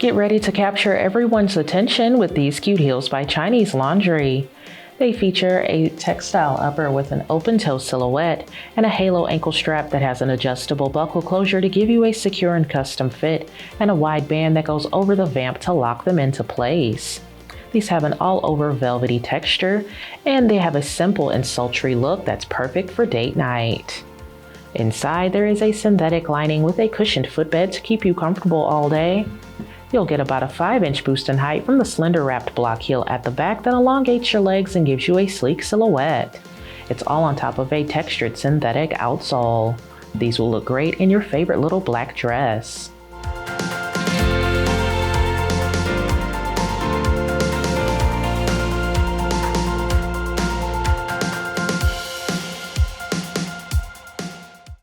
Get ready to capture everyone's attention with these cute heels by Chinese Laundry. They feature a textile upper with an open-toe silhouette and a halo ankle strap that has an adjustable buckle closure to give you a secure and custom fit, and a wide band that goes over the vamp to lock them into place. These have an all-over velvety texture, and they have a simple and sultry look that's perfect for date night. Inside, there is a synthetic lining with a cushioned footbed to keep you comfortable all day. You'll get about a 5-inch boost in height from the slender wrapped block heel at the back that elongates your legs and gives you a sleek silhouette. It's all on top of a textured synthetic outsole. These will look great in your favorite little black dress.